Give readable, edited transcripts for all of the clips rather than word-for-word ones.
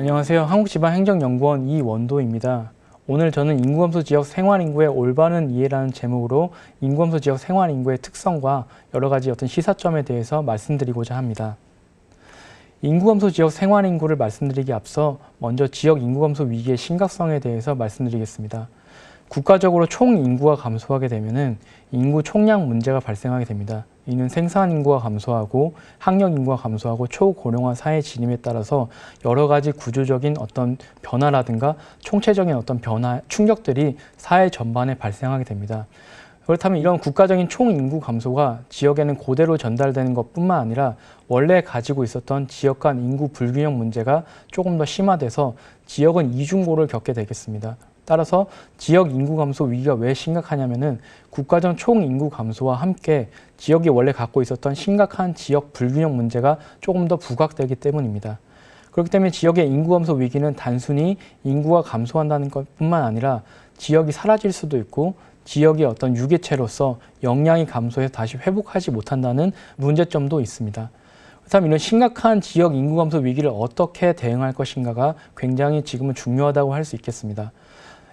안녕하세요. 한국지방행정연구원 이원도입니다. 오늘 저는 인구감소 지역 생활인구의 올바른 이해라는 제목으로 인구감소 지역 생활인구의 특성과 여러 가지 시사점에 대해서 말씀드리고자 합니다. 인구감소 지역 생활인구를 말씀드리기 앞서 먼저 지역 인구감소 위기의 심각성에 대해서 말씀드리겠습니다. 국가적으로 총 인구가 감소하게 되면 인구 총량 문제가 발생하게 됩니다. 이는 생산 인구가 감소하고 학력 인구가 감소하고 초고령화 사회 진입에 따라서 여러 가지 구조적인 변화라든가 총체적인 변화, 충격들이 사회 전반에 발생하게 됩니다. 그렇다면 이런 국가적인 총 인구 감소가 지역에는 그대로 전달되는 것뿐만 아니라 원래 가지고 있었던 지역 간 인구 불균형 문제가 조금 더 심화돼서 지역은 이중고를 겪게 되겠습니다. 따라서 지역 인구 감소 위기가 왜 심각하냐면은 국가적 총 인구 감소와 함께 지역이 원래 갖고 있었던 심각한 지역 불균형 문제가 조금 더 부각되기 때문입니다. 그렇기 때문에 지역의 인구 감소 위기는 단순히 인구가 감소한다는 것뿐만 아니라 지역이 사라질 수도 있고 지역의 유기체로서 역량이 감소해서 다시 회복하지 못한다는 문제점도 있습니다. 그렇다면 이런 심각한 지역 인구 감소 위기를 어떻게 대응할 것인가가 굉장히 지금은 중요하다고 할 수 있겠습니다.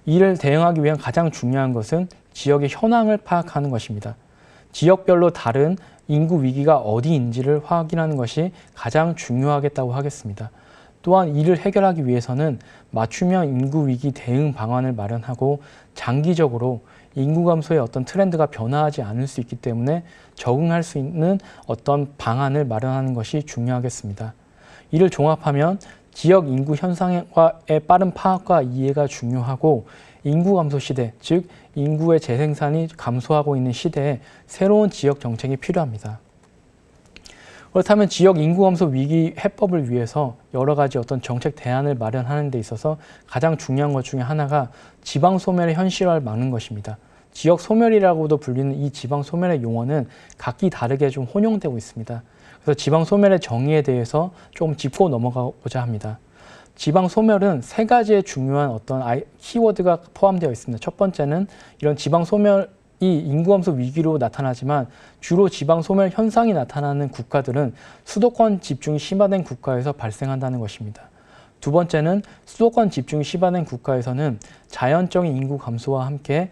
이를 대응하기 위한 가장 중요한 것은 지역의 현황을 파악하는 것입니다. 지역별로 다른 인구 위기가 어디인지를 확인하는 것이 가장 중요하겠다고 하겠습니다. 또한 이를 해결하기 위해서는 맞춤형 인구 위기 대응 방안을 마련하고 장기적으로 인구 감소의 트렌드가 변화하지 않을 수 있기 때문에 적응할 수 있는 방안을 마련하는 것이 중요하겠습니다. 이를 종합하면 지역 인구 현상의 빠른 파악과 이해가 중요하고 인구 감소 시대, 즉 인구의 재생산이 감소하고 있는 시대에 새로운 지역 정책이 필요합니다. 그렇다면 지역 인구 감소 위기 해법을 위해서 여러 가지 정책 대안을 마련하는 데 있어서 가장 중요한 것 중에 하나가 지방 소멸의 현실화를 막는 것입니다. 지역 소멸이라고도 불리는 이 지방 소멸의 용어는 각기 다르게 좀 혼용되고 있습니다. 그래서 지방 소멸의 정의에 대해서 조금 짚고 넘어가고자 합니다. 지방 소멸은 세 가지의 중요한 키워드가 포함되어 있습니다. 첫 번째는 이런 지방 소멸이 인구 감소 위기로 나타나지만 주로 지방 소멸 현상이 나타나는 국가들은 수도권 집중이 심화된 국가에서 발생한다는 것입니다. 두 번째는 수도권 집중이 심화된 국가에서는 자연적인 인구 감소와 함께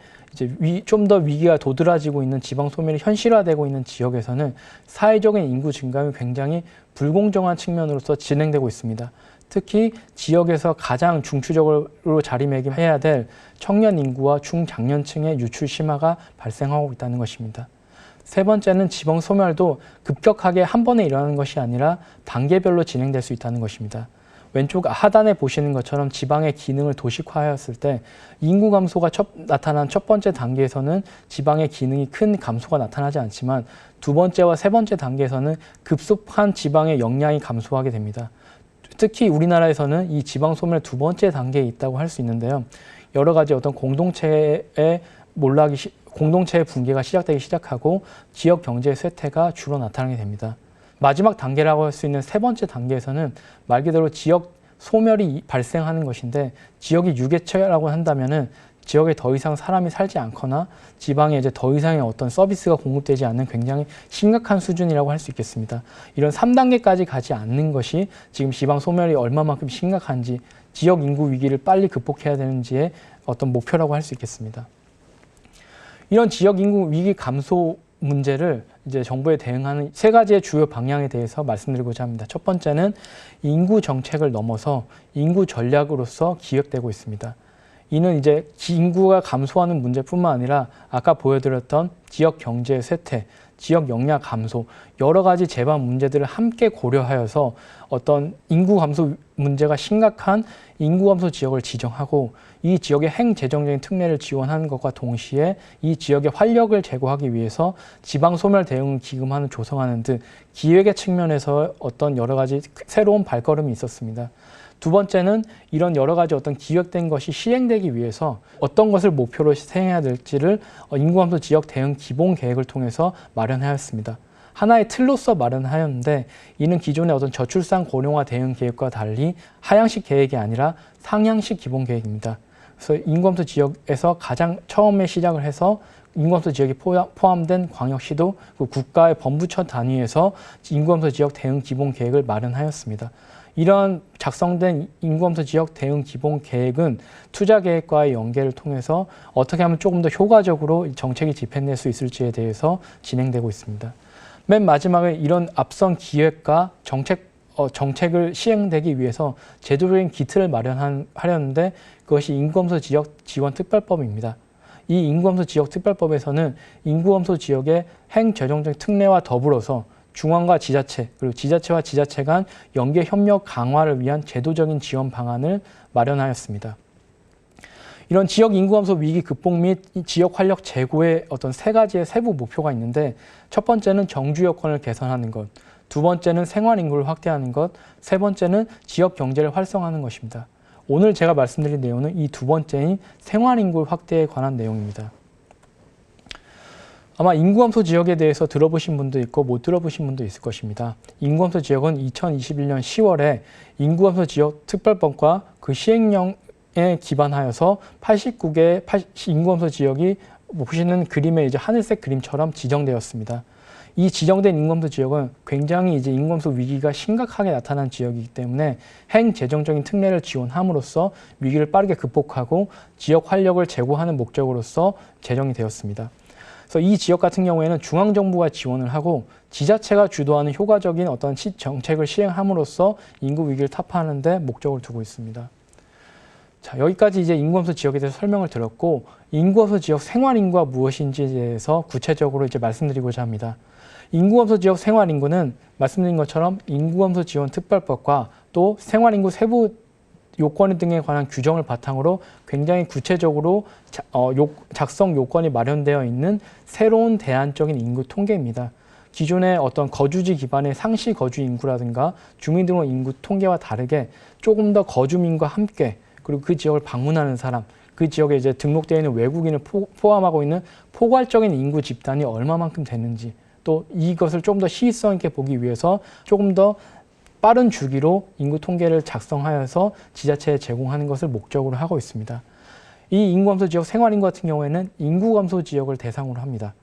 좀 더 위기가 도드라지고 있는 지방 소멸이 현실화되고 있는 지역에서는 사회적인 인구 증감이 굉장히 불공정한 측면으로서 진행되고 있습니다. 특히 지역에서 가장 중추적으로 자리매김해야 될 청년 인구와 중장년층의 유출 심화가 발생하고 있다는 것입니다. 세 번째는 지방 소멸도 급격하게 한 번에 일어나는 것이 아니라 단계별로 진행될 수 있다는 것입니다. 왼쪽 하단에 보시는 것처럼 지방의 기능을 도식화하였을 때 인구 감소가 나타난 첫 번째 단계에서는 지방의 기능이 큰 감소가 나타나지 않지만 두 번째와 세 번째 단계에서는 급속한 지방의 역량이 감소하게 됩니다. 특히 우리나라에서는 이 지방 소멸 두 번째 단계에 있다고 할 수 있는데요. 여러 가지 공동체의 공동체의 붕괴가 시작하고 지역 경제의 쇠퇴가 주로 나타나게 됩니다. 마지막 단계라고 할 수 있는 세 번째 단계에서는 말 그대로 지역 소멸이 발생하는 것인데 지역이 유계체라고 한다면은 지역에 더 이상 사람이 살지 않거나 지방에 더 이상의 서비스가 공급되지 않는 굉장히 심각한 수준이라고 할 수 있겠습니다. 이런 3단계까지 가지 않는 것이 지금 지방 소멸이 얼마만큼 심각한지 지역 인구 위기를 빨리 극복해야 되는지의 목표라고 할 수 있겠습니다. 이런 지역 인구 위기 감소 문제를 정부에 대응하는 세 가지의 주요 방향에 대해서 말씀드리고자 합니다. 첫 번째는 인구 정책을 넘어서 인구 전략으로서 기획되고 있습니다. 이는 인구가 감소하는 문제뿐만 아니라 아까 보여드렸던 지역 경제의 쇠퇴, 지역 역량 감소, 여러 가지 재반 문제들을 함께 고려하여서 인구 감소 문제가 심각한 인구 감소 지역을 지정하고 이 지역의 행재정적인 특례를 지원하는 것과 동시에 이 지역의 활력을 제고하기 위해서 지방 소멸 대응 기금안을 조성하는 등 기획의 측면에서 여러 가지 새로운 발걸음이 있었습니다. 두 번째는 이런 여러 가지 기획된 것이 시행되기 위해서 어떤 것을 목표로 시행해야 될지를 인구감소 지역 대응 기본 계획을 통해서 마련하였습니다. 하나의 틀로서 마련하였는데 이는 기존의 저출산 고령화 대응 계획과 달리 하향식 계획이 아니라 상향식 기본 계획입니다. 그래서 인구감소 지역에서 가장 처음에 시작을 해서 인구감소 지역이 포함된 광역시도 국가의 범부처 단위에서 인구감소 지역 대응 기본 계획을 마련하였습니다. 이런 작성된 인구감소 지역 대응 기본 계획은 투자 계획과의 연계를 통해서 어떻게 하면 조금 더 효과적으로 정책이 집행될 수 있을지에 대해서 진행되고 있습니다. 맨 마지막에 이런 앞선 기획과 정책을 시행되기 위해서 제도적인 기틀을 마련하려는데 그것이 인구감소 지역 지원 특별법입니다. 이 인구감소 지역 특별법에서는 인구감소 지역의 행재정적 특례와 더불어서 중앙과 지자체, 그리고 지자체와 지자체 간 연계 협력 강화를 위한 제도적인 지원 방안을 마련하였습니다. 이런 지역 인구감소 위기 극복 및 지역 활력 제고의 어떤 세 가지의 세부 목표가 있는데, 첫 번째는 정주 여건을 개선하는 것, 두 번째는 생활 인구를 확대하는 것, 세 번째는 지역 경제를 활성화하는 것입니다. 오늘 제가 말씀드린 내용은 이 두 번째인 생활 인구 확대에 관한 내용입니다. 아마 인구감소 지역에 대해서 들어보신 분도 있고 못 들어보신 분도 있을 것입니다. 인구감소 지역은 2021년 10월에 인구감소 지역 특별법과 그 시행령에 기반하여서 89개 인구감소 지역이 보시는 그림의 이제 하늘색 그림처럼 지정되었습니다. 이 지정된 인구감소 지역은 굉장히 이제 인구감소 위기가 심각하게 나타난 지역이기 때문에 행재정적인 특례를 지원함으로써 위기를 빠르게 극복하고 지역 활력을 제고하는 목적으로서 제정이 되었습니다. 그래서 이 지역 같은 경우에는 중앙정부가 지원을 하고 지자체가 주도하는 효과적인 어떤 정책을 시행함으로써 인구 위기를 타파하는 데 목적을 두고 있습니다. 자, 여기까지 이제 인구감소 지역에 대해서 설명을 드렸고, 인구감소 지역 생활인구가 무엇인지에 대해서 구체적으로 이제 말씀드리고자 합니다. 인구감소 지역 생활인구는 말씀드린 것처럼 인구감소 지원 특별법과 또 생활인구 세부 요건 등에 관한 규정을 바탕으로 굉장히 구체적으로 작성 요건이 마련되어 있는 새로운 대안적인 인구 통계입니다. 기존의 어떤 거주지 기반의 상시 거주 인구라든가 주민등록 인구 통계와 다르게 조금 더 거주민과 함께, 그리고 그 지역을 방문하는 사람, 그 지역에 이제 등록되어 있는 외국인을 포함하고 있는 포괄적인 인구 집단이 얼마만큼 되는지, 또 이것을 조금 더 시의성 있게 보기 위해서 조금 더 빠른 주기로 인구 통계를 작성하여서 지자체에 제공하는 것을 목적으로 하고 있습니다. 이 인구감소 지역 생활인구 같은 경우에는 인구감소 지역을 대상으로 합니다.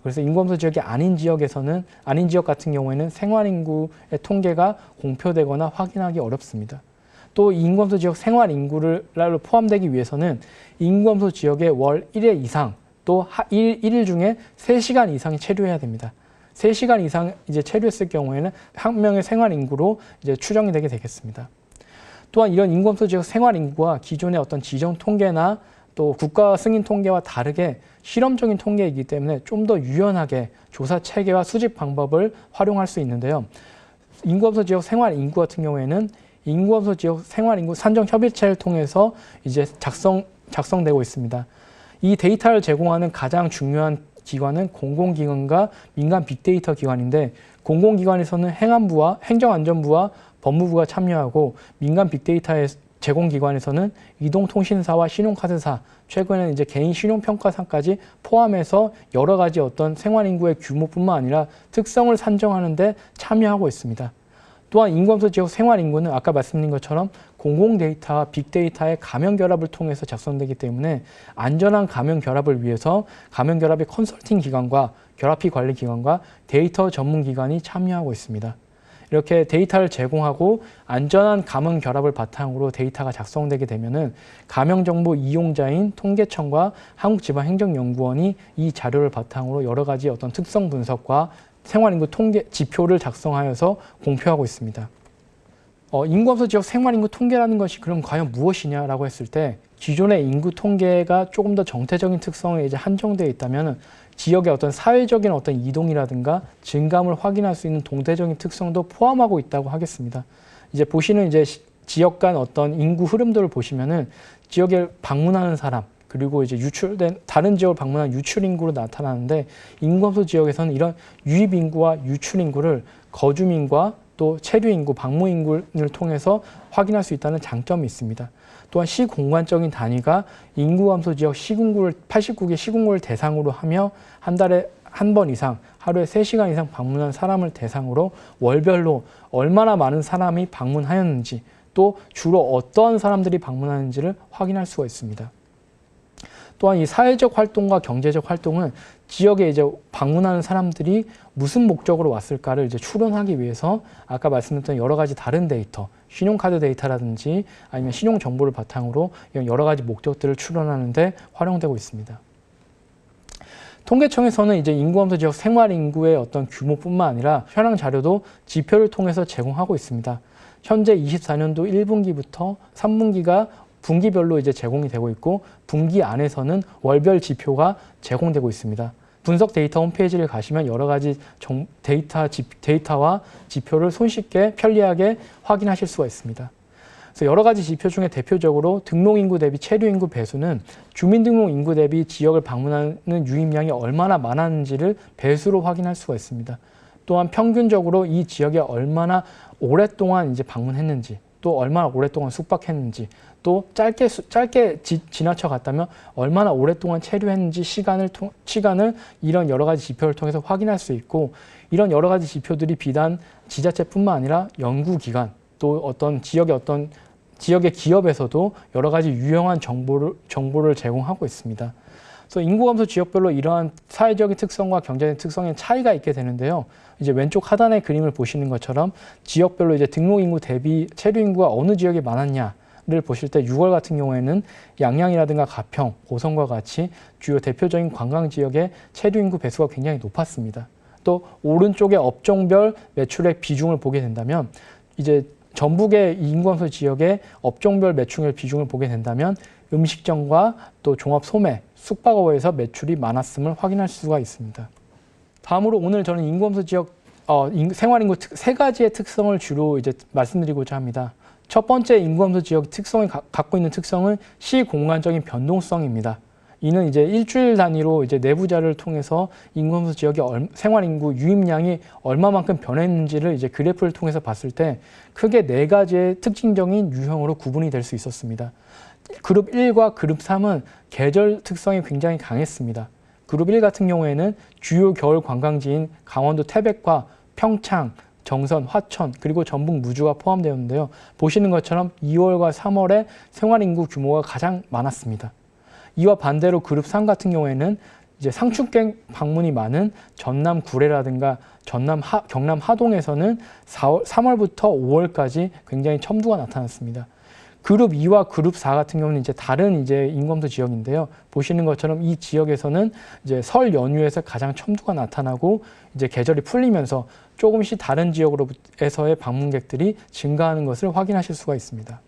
그래서 인구감소 지역이 아닌 지역 같은 경우에는 생활인구의 통계가 공표되거나 확인하기 어렵습니다. 또 인구감소 지역 생활인구를 포함되기 위해서는 인구감소 지역에 월 1회 이상, 또 1일 중에 3시간 이상이 체류해야 됩니다. 3시간 이상 이제 체류했을 경우에는 한 명의 생활 인구로 이제 추정이 되겠습니다. 또한 이런 인구감소 지역 생활 인구와 기존의 어떤 지정 통계나 또 국가 승인 통계와 다르게 실험적인 통계이기 때문에 좀 더 유연하게 조사 체계와 수집 방법을 활용할 수 있는데요. 인구감소 지역 생활 인구 같은 경우에는 인구감소 지역 생활 인구 산정 협의체를 통해서 이제 작성되고 있습니다. 이 데이터를 제공하는 가장 중요한 기관은 공공기관과 민간 빅데이터 기관인데, 공공기관에서는 행정안전부와 법무부가 참여하고, 민간 빅데이터의 제공기관에서는 이동통신사와 신용카드사, 최근에는 이제 개인 신용평가사까지 포함해서 여러 가지 어떤 생활인구의 규모뿐만 아니라 특성을 산정하는 데 참여하고 있습니다. 또한 인구감소 지역 생활인구는 아까 말씀드린 것처럼 공공데이터와 빅데이터의 가면 결합을 통해서 작성되기 때문에 안전한 가면 결합을 위해서 가면 결합의 컨설팅 기관과 결합비 관리 기관과 데이터 전문 기관이 참여하고 있습니다. 이렇게 데이터를 제공하고 안전한 가면 결합을 바탕으로 데이터가 작성되게 되면은 가명정보 이용자인 통계청과 한국지방행정연구원이 이 자료를 바탕으로 여러 가지 어떤 특성 분석과 생활인구 통계 지표를 작성하여서 공표하고 있습니다. 인구감소 지역 생활인구 통계라는 것이 그럼 과연 무엇이냐라고 했을 때, 기존의 인구 통계가 조금 더 정태적인 특성에 이제 한정되어 있다면 지역의 어떤 사회적인 어떤 이동이라든가 증감을 확인할 수 있는 동태적인 특성도 포함하고 있다고 하겠습니다. 이제 보시는 이제 지역 간 어떤 인구 흐름들을 보시면은 지역에 방문하는 사람, 그리고 이제 유출된 다른 지역을 방문한 유출 인구로 나타나는데, 인구감소 지역에서는 이런 유입 인구와 유출 인구를 거주민과 또 체류 인구, 방문 인구를 통해서 확인할 수 있다는 장점이 있습니다. 또한 시공간적인 단위가 인구감소 지역 시군구를 89개 시군구를 대상으로 하며 한 달에 한 번 이상, 하루에 3시간 이상 방문한 사람을 대상으로 월별로 얼마나 많은 사람이 방문하였는지, 또 주로 어떠한 사람들이 방문하는지를 확인할 수가 있습니다. 또한 이 사회적 활동과 경제적 활동은 지역에 이제 방문하는 사람들이 무슨 목적으로 왔을까를 이제 추론하기 위해서 아까 말씀드렸던 여러 가지 다른 데이터, 신용카드 데이터라든지 아니면 신용 정보를 바탕으로 이런 여러 가지 목적들을 추론하는 데 활용되고 있습니다. 통계청에서는 이제 인구감소 지역 생활 인구의 어떤 규모뿐만 아니라 현황 자료도 지표를 통해서 제공하고 있습니다. 현재 24년도 1분기부터 3분기가 분기별로 이제 제공이 되고 있고 분기 안에서는 월별 지표가 제공되고 있습니다. 분석 데이터 홈페이지를 가시면 여러 가지 데이터와 지표를 손쉽게 편리하게 확인하실 수가 있습니다. 그래서 여러 가지 지표 중에 대표적으로 등록인구 대비 체류인구 배수는 주민등록인구 대비 지역을 방문하는 유입량이 얼마나 많았는지를 배수로 확인할 수가 있습니다. 또한 평균적으로 이 지역에 얼마나 오랫동안 이제 방문했는지, 또 얼마나 오랫동안 숙박했는지, 또 짧게 지나쳐 갔다면 얼마나 오랫동안 체류했는지 시간을 이런 여러 가지 지표를 통해서 확인할 수 있고, 이런 여러 가지 지표들이 비단 지자체뿐만 아니라 연구기관, 또 지역의 기업에서도 여러 가지 유용한 정보를 제공하고 있습니다. 그래서 인구감소 지역별로 이러한 사회적인 특성과 경제적인 특성의 차이가 있게 되는데요. 이제 왼쪽 하단의 그림을 보시는 것처럼 지역별로 이제 등록인구 대비 체류인구가 어느 지역에 많았냐를 보실 때 6월 같은 경우에는 양양이라든가 가평, 고성과 같이 주요 대표적인 관광지역의 체류인구 배수가 굉장히 높았습니다. 또 오른쪽에 업종별 매출액 비중을 보게 된다면 이제 전북의 인구감소 지역의 업종별 매출액 비중을 보게 된다면 음식점과 또 종합소매, 숙박업에서 매출이 많았음을 확인할 수가 있습니다. 다음으로 오늘 저는 인구감소 지역 생활인구 세 가지의 특성을 주로 이제 말씀드리고자 합니다. 첫 번째 인구감소 지역 특성이 갖고 있는 특성은 시공간적인 변동성입니다. 이는 이제 일주일 단위로 이제 내부 자료를 통해서 인구감소 지역의 생활인구 유입량이 얼마만큼 변했는지를 이제 그래프를 통해서 봤을 때 크게 네 가지의 특징적인 유형으로 구분이 될 수 있었습니다. 그룹 1과 그룹 3은 계절 특성이 굉장히 강했습니다. 그룹 1 같은 경우에는 주요 겨울 관광지인 강원도 태백과 평창, 정선, 화천, 그리고 전북 무주가 포함되었는데요. 보시는 것처럼 2월과 3월에 생활인구 규모가 가장 많았습니다. 이와 반대로 그룹 3 같은 경우에는 이제 상축객 방문이 많은 전남 구례라든가 경남 하동에서는 3월부터 5월까지 굉장히 첨두가 나타났습니다. 그룹 2와 그룹 4 같은 경우는 이제 다른 이제 인구감소 지역인데요. 보시는 것처럼 이 지역에서는 이제 설 연휴에서 가장 첨두가 나타나고 이제 계절이 풀리면서 조금씩 다른 지역으로에서의 방문객들이 증가하는 것을 확인하실 수가 있습니다.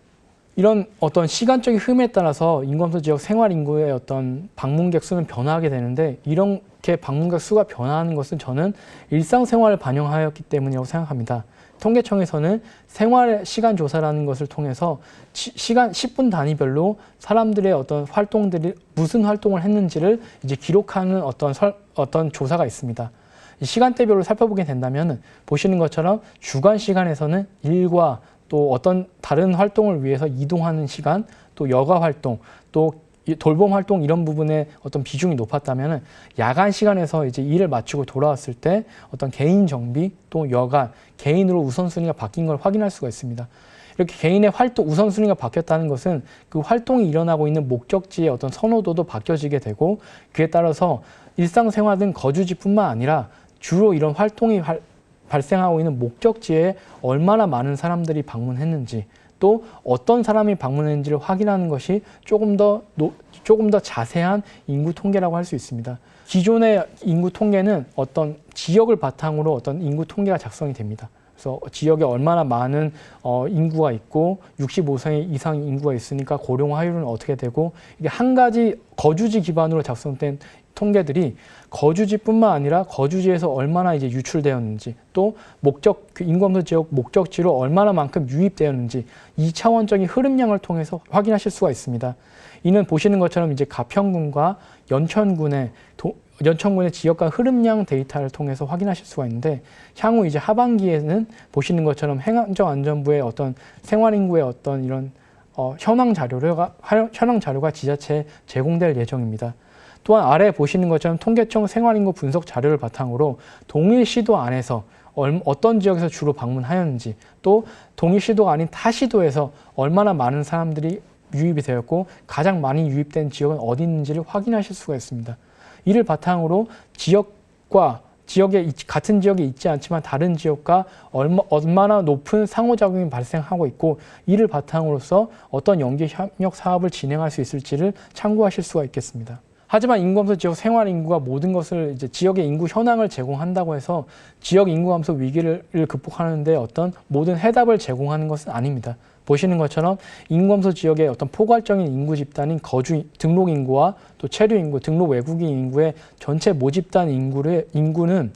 이런 어떤 시간적인 흐름에 따라서 인구감소 지역 생활 인구의 어떤 방문객 수는 변화하게 되는데 이렇게 방문객 수가 변화하는 것은 저는 일상생활을 반영하였기 때문이라고 생각합니다. 통계청에서는 생활 시간 조사라는 것을 통해서 시간 10분 단위별로 사람들의 어떤 활동들이 무슨 활동을 했는지를 이제 기록하는 어떤 조사가 있습니다. 시간대별로 살펴보게 된다면 보시는 것처럼 주간 시간에서는 일과 또 어떤 다른 활동을 위해서 이동하는 시간, 또 여가 활동, 또 돌봄 활동 이런 부분에 어떤 비중이 높았다면 야간 시간에서 이제 일을 마치고 돌아왔을 때 어떤 개인 정비 또 여간, 개인으로 우선순위가 바뀐 걸 확인할 수가 있습니다. 이렇게 개인의 활동 우선순위가 바뀌었다는 것은 그 활동이 일어나고 있는 목적지의 어떤 선호도도 바뀌어지게 되고 그에 따라서 일상생활 등 거주지뿐만 아니라 주로 이런 활동이 발생하고 있는 목적지에 얼마나 많은 사람들이 방문했는지 또 어떤 사람이 방문했는지를 확인하는 것이 조금 더 자세한 인구 통계라고 할 수 있습니다. 기존의 인구 통계는 어떤 지역을 바탕으로 어떤 인구 통계가 작성이 됩니다. 그래서 지역에 얼마나 많은 인구가 있고 65세 이상 인구가 있으니까 고령화율은 어떻게 되고 이게 한 가지 거주지 기반으로 작성된 통계들이 거주지뿐만 아니라 거주지에서 얼마나 이제 유출되었는지 또 인구감소 지역 목적지로 얼마나만큼 유입되었는지 2차원적인 흐름량을 통해서 확인하실 수가 있습니다. 이는 보시는 것처럼 이제 가평군과 연천군의 지역 간 흐름량 데이터를 통해서 확인하실 수가 있는데 향후 이제 하반기에는 보시는 것처럼 행정안전부의 어떤 생활인구의 어떤 이런 현황 자료가 지자체에 제공될 예정입니다. 또한 아래 보시는 것처럼 통계청 생활인구 분석 자료를 바탕으로 동일 시도 안에서 어떤 지역에서 주로 방문하였는지 또 동일 시도가 아닌 타 시도에서 얼마나 많은 사람들이 유입이 되었고 가장 많이 유입된 지역은 어디 있는지를 확인하실 수가 있습니다. 이를 바탕으로 같은 지역에 있지 않지만 다른 지역과 얼마나 높은 상호작용이 발생하고 있고 이를 바탕으로서 어떤 연계협력 사업을 진행할 수 있을지를 참고하실 수가 있겠습니다. 하지만 인구감소 지역 생활 인구가 모든 것을 이제 지역의 인구 현황을 제공한다고 해서 지역 인구 감소 위기를 극복하는 데 어떤 모든 해답을 제공하는 것은 아닙니다. 보시는 것처럼 인구감소 지역의 어떤 포괄적인 인구 집단인 거주 등록 인구와 또 체류 인구, 등록 외국인 인구의 전체 모집단 인구는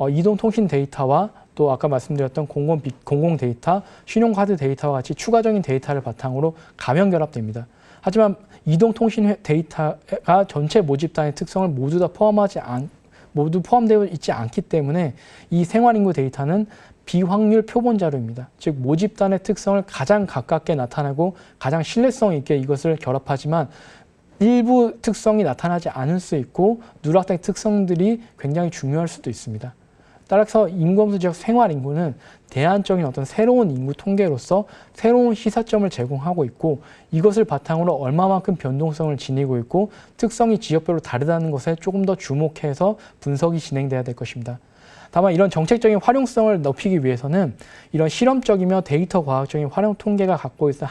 이동통신 데이터와 또 아까 말씀드렸던 공공 데이터, 신용카드 데이터와 같이 추가적인 데이터를 바탕으로 가면 결합됩니다. 하지만 이동통신 데이터가 전체 모집단의 특성을 모두 다 포함되어 있지 않기 때문에 이 생활인구 데이터는 비확률 표본 자료입니다. 즉 모집단의 특성을 가장 가깝게 나타내고 가장 신뢰성 있게 이것을 결합하지만 일부 특성이 나타나지 않을 수 있고 누락된 특성들이 굉장히 중요할 수도 있습니다. 따라서 인구감소 지역 생활인구는 대안적인 어떤 새로운 인구 통계로서 새로운 시사점을 제공하고 있고 이것을 바탕으로 얼마만큼 변동성을 지니고 있고 특성이 지역별로 다르다는 것에 조금 더 주목해서 분석이 진행돼야 될 것입니다. 다만 이런 정책적인 활용성을 높이기 위해서는 이런 실험적이며 데이터 과학적인 활용 통계가 갖고 있는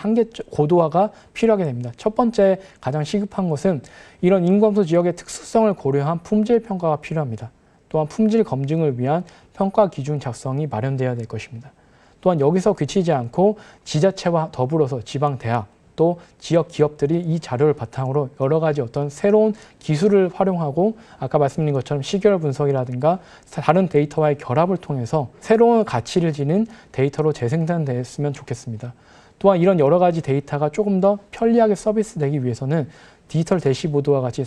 고도화가 필요하게 됩니다. 첫 번째 가장 시급한 것은 이런 인구감소 지역의 특수성을 고려한 품질 평가가 필요합니다. 또한 품질 검증을 위한 평가 기준 작성이 마련되어야 될 것입니다. 또한 여기서 그치지 않고 지자체와 더불어서 지방대학 또 지역 기업들이 이 자료를 바탕으로 여러 가지 어떤 새로운 기술을 활용하고 아까 말씀드린 것처럼 시계열 분석이라든가 다른 데이터와의 결합을 통해서 새로운 가치를 지닌 데이터로 재생산됐으면 좋겠습니다. 또한 이런 여러 가지 데이터가 조금 더 편리하게 서비스되기 위해서는 디지털 대시보드와 같이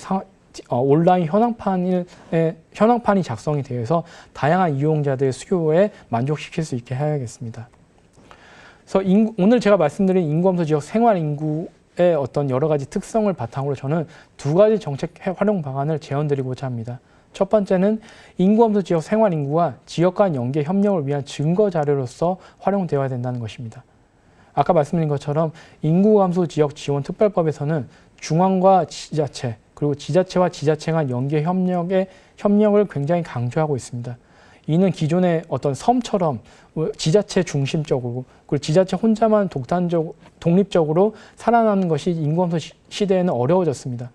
온라인 현황판이 작성이 되어서 다양한 이용자들의 수요에 만족시킬 수 있게 해야겠습니다. 그래서 오늘 제가 말씀드린 인구감소 지역 생활 인구의 어떤 여러 가지 특성을 바탕으로 저는 두 가지 정책 활용 방안을 제언드리고자 합니다. 첫 번째는 인구감소 지역 생활 인구가 지역 간 연계 협력을 위한 증거 자료로서 활용되어야 된다는 것입니다. 아까 말씀드린 것처럼 인구감소 지역 지원 특별법에서는 중앙과 지자체 그리고 지자체와 지자체 간 연계 협력을 굉장히 강조하고 있습니다. 이는 기존의 어떤 섬처럼 지자체 중심적으로 그리고 지자체 혼자만 독립적으로 살아나는 것이 인구감소 시대에는 어려워졌습니다.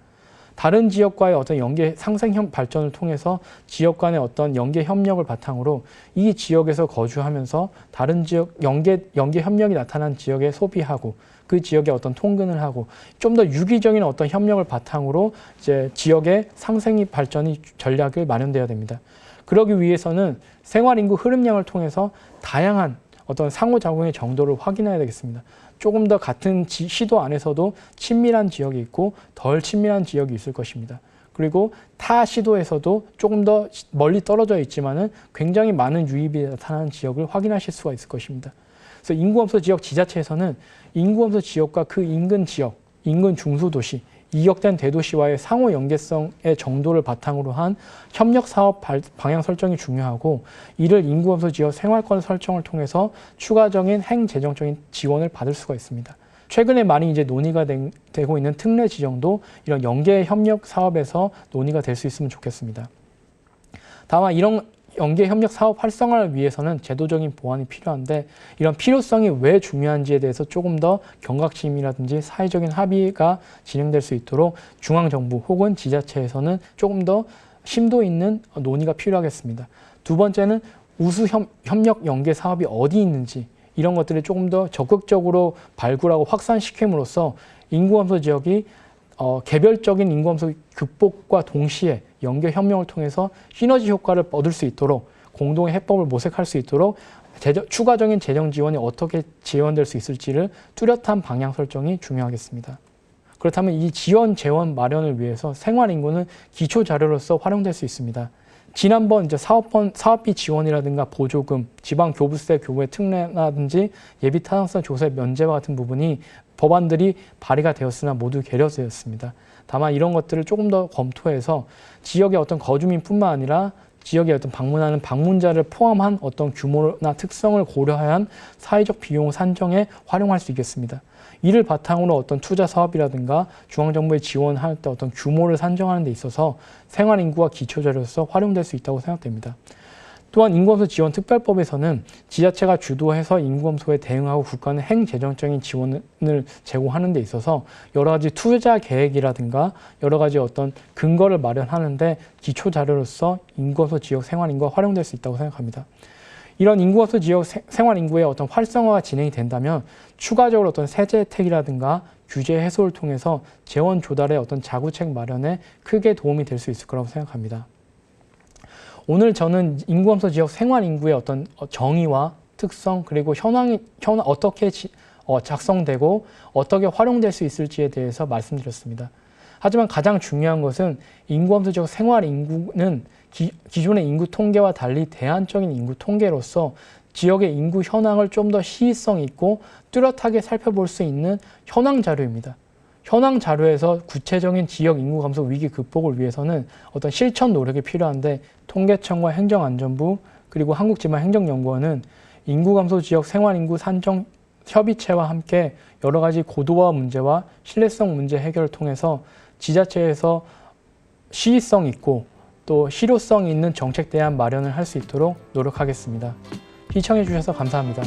다른 지역과의 어떤 연계 상생 발전을 통해서 지역 간의 어떤 연계 협력을 바탕으로 이 지역에서 거주하면서 다른 지역 연계 협력이 나타난 지역에 소비하고 그 지역에 어떤 통근을 하고 좀 더 유기적인 어떤 협력을 바탕으로 이제 지역의 상생 발전이 전략을 마련되어야 됩니다. 그러기 위해서는 생활인구 흐름량을 통해서 다양한 어떤 상호작용의 정도를 확인해야 되겠습니다. 조금 더 같은 시도 안에서도 친밀한 지역이 있고 덜 친밀한 지역이 있을 것입니다. 그리고 타 시도에서도 조금 더 멀리 떨어져 있지만은 굉장히 많은 유입이 나타나는 지역을 확인하실 수가 있을 것입니다. 그래서 인구감소 지역 지자체에서는 인구감소 지역과 그 인근 지역, 인근 중소도시, 이격된 대도시와의 상호 연계성의 정도를 바탕으로 한 협력 사업 방향 설정이 중요하고 이를 인구감소 지역 생활권 설정을 통해서 추가적인 행재정적인 지원을 받을 수가 있습니다. 최근에 많이 이제 논의가 되고 있는 특례 지정도 이런 연계 협력 사업에서 논의가 될 수 있으면 좋겠습니다. 다만 이런 연계 협력 사업 활성화를 위해서는 제도적인 보완이 필요한데 이런 필요성이 왜 중요한지에 대해서 조금 더 경각심이라든지 사회적인 합의가 진행될 수 있도록 중앙정부 혹은 지자체에서는 조금 더 심도 있는 논의가 필요하겠습니다. 두 번째는 우수 협력 연계 사업이 어디 있는지 이런 것들을 조금 더 적극적으로 발굴하고 확산시킴으로써 인구감소 지역이 개별적인 인구감소 극복과 동시에 연계 협력을 통해서 시너지 효과를 얻을 수 있도록 공동의 해법을 모색할 수 있도록 추가적인 재정 지원이 어떻게 지원될 수 있을지를 뚜렷한 방향 설정이 중요하겠습니다. 그렇다면 이 지원 재원 마련을 위해서 생활인구는 기초 자료로서 활용될 수 있습니다. 지난번 이제 사업비 지원이라든가 보조금, 지방 교부세 교부의 특례라든지 예비 타당성 조세 면제와 같은 부분이 법안들이 발의가 되었으나 모두 계류되었습니다. 다만 이런 것들을 조금 더 검토해서 지역의 어떤 거주민뿐만 아니라 지역에 어떤 방문하는 방문자를 포함한 어떤 규모나 특성을 고려한 사회적 비용 산정에 활용할 수 있겠습니다. 이를 바탕으로 어떤 투자 사업이라든가 중앙정부의 지원할 때 어떤 규모를 산정하는 데 있어서 생활인구와 기초자료로서 활용될 수 있다고 생각됩니다. 또한 인구감소 지원 특별법에서는 지자체가 주도해서 인구감소에 대응하고 국가는 행재정적인 지원을 제공하는 데 있어서 여러 가지 투자 계획이라든가 여러 가지 어떤 근거를 마련하는데 기초 자료로서 인구감소 지역 생활인구가 활용될 수 있다고 생각합니다. 이런 인구감소 지역 생활인구의 어떤 활성화가 진행이 된다면 추가적으로 어떤 세제 혜택이라든가 규제 해소를 통해서 재원 조달의 어떤 자구책 마련에 크게 도움이 될 수 있을 거라고 생각합니다. 오늘 저는 인구감소 지역 생활인구의 어떤 정의와 특성 그리고 현황이 어떻게 작성되고 어떻게 활용될 수 있을지에 대해서 말씀드렸습니다. 하지만 가장 중요한 것은 인구감소 지역 생활인구는 기존의 인구 통계와 달리 대안적인 인구 통계로서 지역의 인구 현황을 좀 더 시의성 있고 뚜렷하게 살펴볼 수 있는 현황 자료입니다. 현황 자료에서 구체적인 지역 인구 감소 위기 극복을 위해서는 어떤 실천 노력이 필요한데 통계청과 행정안전부 그리고 한국지방행정연구원은 인구 감소 지역 생활인구 산정 협의체와 함께 여러 가지 고도화 문제와 신뢰성 문제 해결을 통해서 지자체에서 시의성 있고 또 실효성 있는 정책 대안 마련을 할 수 있도록 노력하겠습니다. 시청해 주셔서 감사합니다.